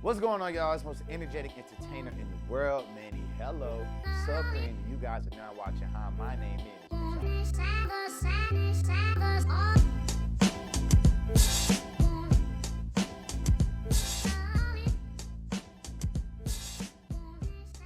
What's going on, y'all? It's the most energetic entertainer in the world, Manni. Hello, Supreme. You guys are now watching How My Name Is.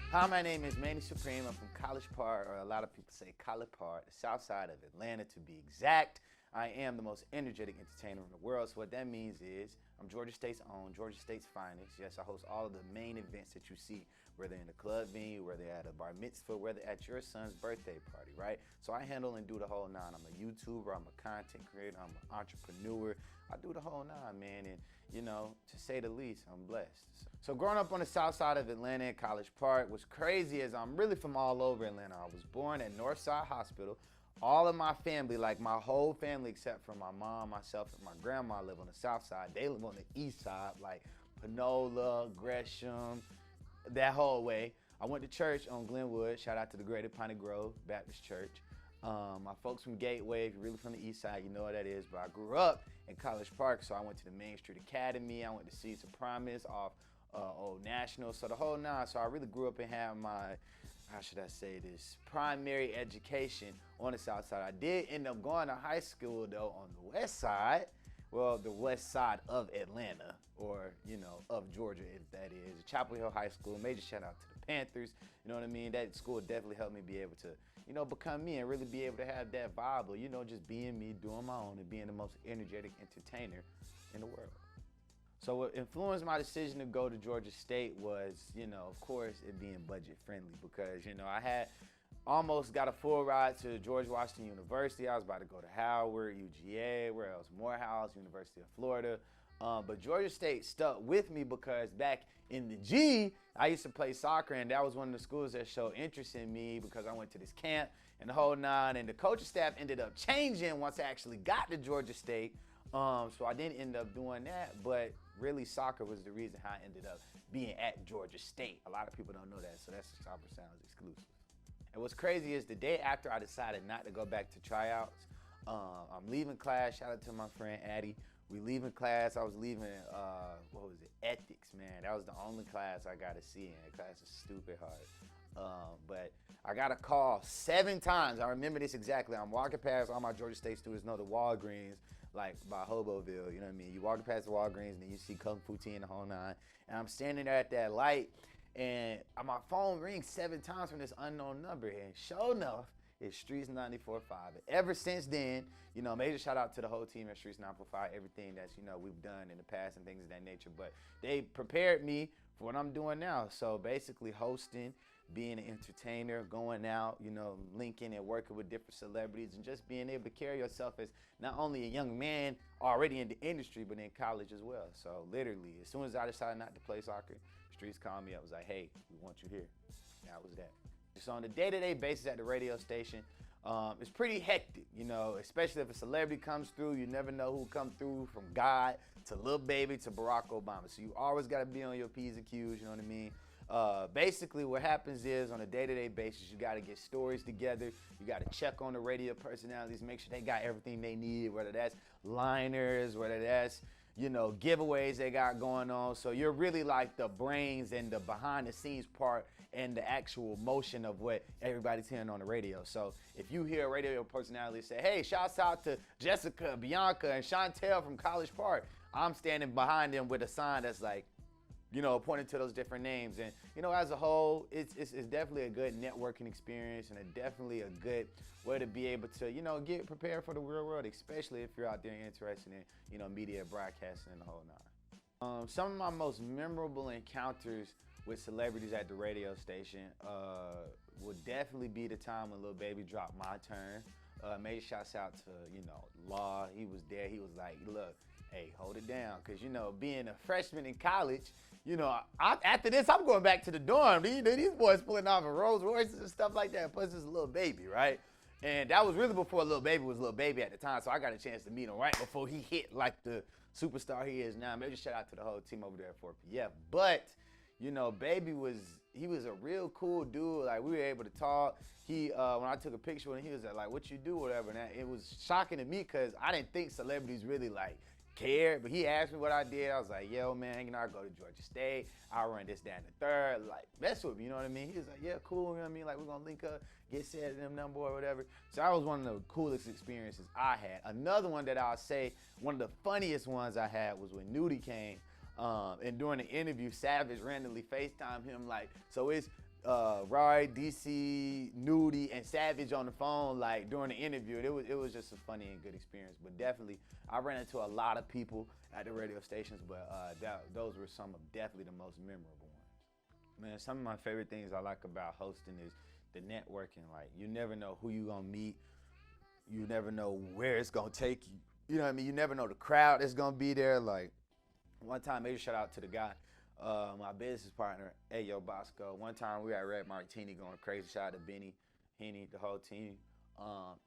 Hi, my name is Manni Supreme. I'm from College Park, or a lot of people say College Park, the south side of Atlanta to be exact. I am the most energetic entertainer in the world, so what that means is I'm Georgia State's own, Georgia State's finest. Yes, I host all of the main events that you see, whether in the club venue, whether at a bar mitzvah, whether at your son's birthday party, right? So I handle and do the whole nine. I'm a YouTuber, I'm a content creator, I'm an entrepreneur. I do the whole nine, man, and you know, to say the least, I'm blessed. So growing up on the south side of Atlanta in College Park, what's crazy is I'm really from all over Atlanta. I was born at Northside Hospital. All of my family, like my whole family except for my mom, myself, and my grandma live on the south side. They live on the east side, like Panola, Gresham, that whole way. I went to church on Glenwood. Shout out to the Greater Piney Grove Baptist Church. My folks from Gateway, if you're really from the east side, you know what that is. But I grew up in College Park, so I went to the Main Street Academy. I went to Seeds of Promise off Old National, so the whole nine. So I really grew up and had my, how should I say this, primary education on the south side. I did end up going to high school though on the west side. Well, the west side of Atlanta, or, you know, of Georgia, if that is. Chapel Hill High School. Major shout out to the Panthers. You know what I mean? That school definitely helped me be able to, you know, become me and really be able to have that vibe of, you know, just being me, doing my own, and being the most energetic entertainer in the world. So what influenced my decision to go to Georgia State was, you know, of course, it being budget friendly, because, you know, I had almost got a full ride to George Washington University. I was about to go to Howard, UGA, where else? Morehouse, University of Florida. But Georgia State stuck with me because back in the G, I used to play soccer, and that was one of the schools that showed interest in me because I went to this camp and the whole nine, and the coaching staff ended up changing once I actually got to Georgia State. So I didn't end up doing that, but really soccer was the reason how I ended up being at Georgia State. A lot of people don't know that, so that's Soccer Sounds exclusive. And what's crazy is the day after I decided not to go back to tryouts, I'm leaving class. Shout out to my friend Addie. We leaving class. I was leaving, what was it? Ethics, man. That was the only class I got to see in. The class is stupid hard. But I got a call 7 times. I remember this exactly. I'm walking past, all my Georgia State students know the Walgreens, like by Hoboville, you know what I mean? You walk past the Walgreens and then you see Kung Fu Tea in the whole nine. And I'm standing there at that light, and my phone rings 7 times from this unknown number. And sure enough, it's Streets 94.5. And ever since then, you know, major shout out to the whole team at Streets 94.5, everything that's, you know, we've done in the past and things of that nature. But they prepared me for what I'm doing now. So basically hosting, being an entertainer, going out, you know, linking and working with different celebrities, and just being able to carry yourself as not only a young man already in the industry, but in college as well. So literally, as soon as I decided not to play soccer, Streets called me up, was like, hey, we want you here. That was that. So on a day-to-day basis at the radio station, it's pretty hectic, you know, especially if a celebrity comes through. You never know who come through, from God to Lil Baby to Barack Obama. So you always got to be on your P's and Q's, you know what I mean? Basically what happens is on a day-to-day basis, you got to get stories together. You got to check on the radio personalities, make sure they got everything they need, whether that's liners, whether that's, you know, giveaways they got going on. So you're really like the brains and the behind the scenes part and the actual motion of what everybody's hearing on the radio. So if you hear a radio personality say, hey, shouts out to Jessica, Bianca, and Chantel from College Park, I'm standing behind them with a sign that's like, you know, pointing to those different names. And, you know, as a whole, it's definitely a good networking experience, and definitely a good way to be able to, you know, get prepared for the real world, especially if you're out there interested in, you know, media broadcasting and the whole nine. Some of my most memorable encounters with celebrities at the radio station would definitely be the time when Lil Baby dropped My Turn. Major shouts out to, you know, Law. He was there. He was like, look, hey, hold it down. Because, you know, being a freshman in college, you know, after this, I'm going back to the dorm. These boys pulling off in Rolls Royces and stuff like that. Plus, it's a Lil Baby, right? And that was really before Lil Baby was Lil Baby at the time. So I got a chance to meet him right before he hit like the superstar he is now. Maybe shout out to the whole team over there at 4PF. But, you know, Baby he was a real cool dude. Like, we were able to talk. He, when I took a picture with him, he was like, what you do, whatever. And it was shocking to me because I didn't think celebrities really, like, cared, but he asked me what I did. I was like, yo, man, you know, I go to Georgia State. I run this, that, and the third. Like, mess with me, you know what I mean? He was like, yeah, cool, you know what I mean? Like, we're going to link up, get set at them number or whatever. So that was one of the coolest experiences I had. Another one that I'll say, one of the funniest ones I had was when Nudie came. And during the interview, Savage randomly FaceTimed him, like, so it's Roy, DC, Nudie, and Savage on the phone, like, during the interview. It was just a funny and good experience. But definitely, I ran into a lot of people at the radio stations, but those were some of definitely the most memorable ones. Man, some of my favorite things I like about hosting is the networking. Like, you never know who you gonna meet. You never know where it's gonna take you. You know what I mean? You never know the crowd that's gonna be there. Like, one time, major shout out to the guy, my business partner, Ayo Bosco. One time we were at Red Martini going crazy. Shout out to Benny, Henny, the whole team.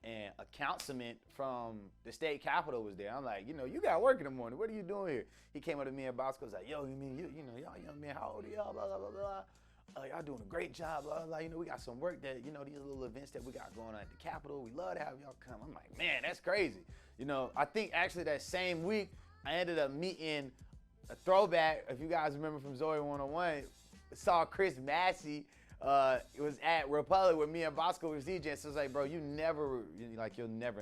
And a councilman from the state capitol was there. I'm like, you know, you got work in the morning. What are you doing here? He came up to me and Bosco was like, yo, you mean, you know, y'all young men, how old are y'all, blah, blah, blah, blah. Y'all doing a great job, blah, blah. You know, we got some work that, you know, these little events that we got going on at the Capitol. We love to have y'all come. I'm like, man, that's crazy. You know, I think actually that same week, I ended up meeting a throwback, if you guys remember from Zoe 101, saw Chris Massey. It was at Republic with me and Bosco was DJing. So it's like, bro, you'll never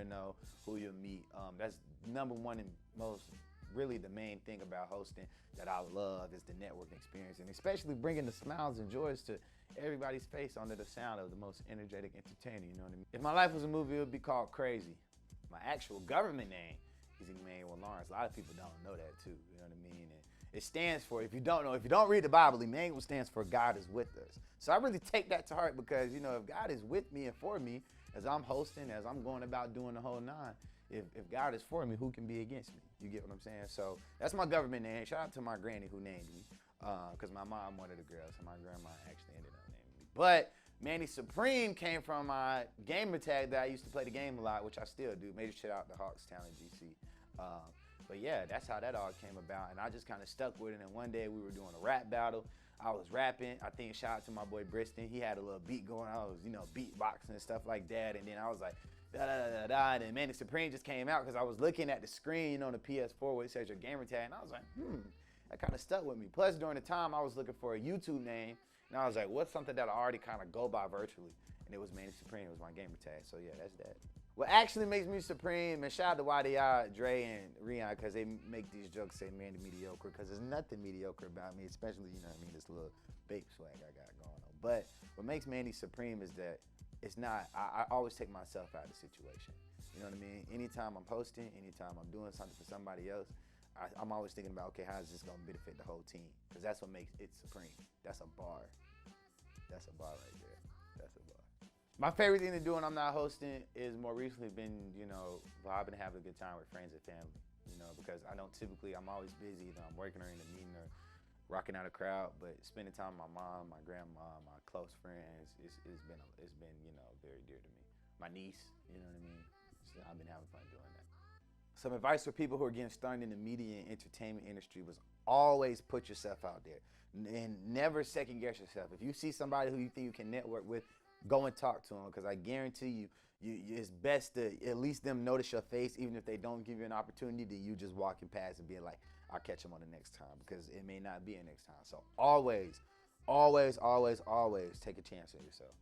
know who you'll meet. That's number one and most, really the main thing about hosting that I love is the networking experience, and especially bringing the smiles and joys to everybody's face under the sound of the most energetic entertainer, you know what I mean? If my life was a movie, it would be called Crazy. My actual government name is Emmanuel Lawrence. A lot of people don't know that too, you know what I mean? And it stands for, if you don't know, if you don't read the Bible, Emmanuel stands for God is with us. So I really take that to heart because, you know, if God is with me and for me, as I'm hosting, as I'm going about doing the whole nine, if God is for me, who can be against me? You get what I'm saying? So that's my government name. Shout out to my granny who named me, because my mom wanted a girl, so my grandma actually ended up naming me. But Manni Supreme came from my gamer tag that I used to play the game a lot, which I still do. Major shout out to Hawkstown and GC. But yeah, that's how that all came about, and I just kind of stuck with it. And one day we were doing a rap battle. I was rapping. I think shout out to my boy Briston. He had a little beat going. I was, you know, beatboxing and stuff like that. And then I was like, da da da da da. And then Manni Supreme just came out because I was looking at the screen, you know, on the PS4 where it says your gamer tag, and I was like, that kind of stuck with me. Plus, during the time, I was looking for a YouTube name, and I was like, what's something that I already kind of go by virtually? And it was Manni Supreme. It was my gamer tag. So yeah, that's that. What actually makes me supreme, and shout out to YDI, Dre, and Rion, because they make these jokes say Manni mediocre, because there's nothing mediocre about me, especially, you know what I mean, this little babe swag I got going on. But what makes Manni supreme is that it's not, I always take myself out of the situation. You know what I mean? Anytime I'm posting, anytime I'm doing something for somebody else, I'm always thinking about, okay, how is this going to benefit the whole team? Because that's what makes it supreme. That's a bar. That's a bar right there. That's a bar. My favorite thing to do when I'm not hosting is more recently been, you know, vibing and having a good time with friends and family, you know, because I don't typically, I'm always busy, either I'm working or in a meeting or rocking out a crowd, but spending time with my mom, my grandma, my close friends, it's been, you know, very dear to me. My niece, you know what I mean? So I've been having fun doing that. Some advice for people who are getting started in the media and entertainment industry was always put yourself out there and never second guess yourself. If you see somebody who you think you can network with, go and talk to them, because I guarantee you, it's best to at least them notice your face, even if they don't give you an opportunity, to you just walking past and being like, I'll catch them on the next time, because it may not be a next time. So always, always, always, always take a chance on yourself.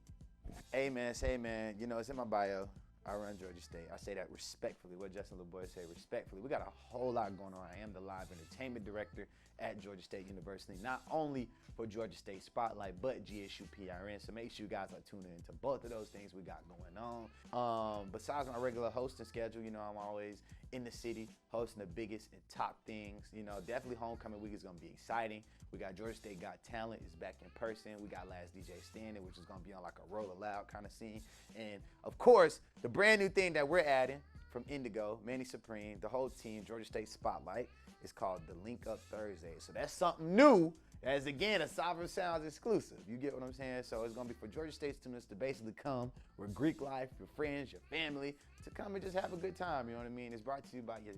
Hey man, say man, you know, it's in my bio. I run Georgia State. I say that respectfully. What Justin LeBoy say, respectfully. We got a whole lot going on. I am the live entertainment director at Georgia State University, not only for Georgia State Spotlight, but GSU PRN. So make sure you guys are tuning into both of those things we got going on. Besides my regular hosting schedule, you know, I'm always in the city hosting the biggest and top things. You know, definitely homecoming week is going to be exciting. We got Georgia State Got Talent is back in person. We got Last DJ Standing, which is going to be on like a Roll Aloud kind of scene. And of course, the brand new thing that we're adding from INDIGO, Manni Supreme, the whole team, Georgia State Spotlight, is called the Link Up Thursday. So that's something new. As again, a Sovereign Sounds exclusive. You get what I'm saying? So it's gonna be for Georgia State students to basically come with Greek life, your friends, your family, to come and just have a good time. You know what I mean? It's brought to you by your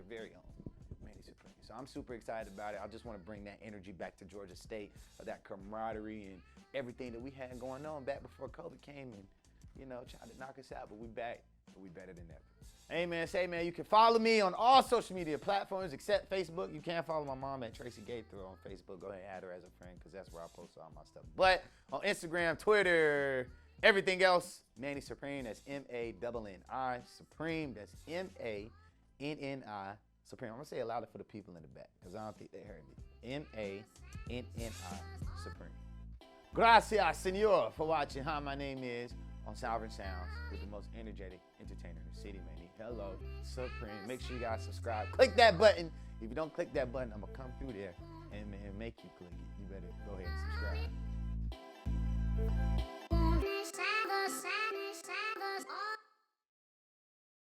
very own Manni Supreme. So I'm super excited about it. I just want to bring that energy back to Georgia State, that camaraderie and everything that we had going on back before COVID came and, you know, tried to knock us out. But we back, and we better than ever. Hey, man, you can follow me on all social media platforms except Facebook. You can follow my mom at Tracy Gaither on Facebook. Go ahead and add her as a friend because that's where I post all my stuff. But on Instagram, Twitter, everything else, Manni Supreme. That's M-A-N-N-I Supreme. That's M-A-N-N-I Supreme. I'm going to say it louder for the people in the back because I don't think they heard me. M-A-N-N-I Supreme. Gracias, senor, for watching How My Name Is on Sovereign Sounds with the most energetic entertainer in the city, Manni. Hello, Supreme. Make sure you guys subscribe. Click that button. If you don't click that button, I'm going to come through there and make you click it. You better go ahead and subscribe.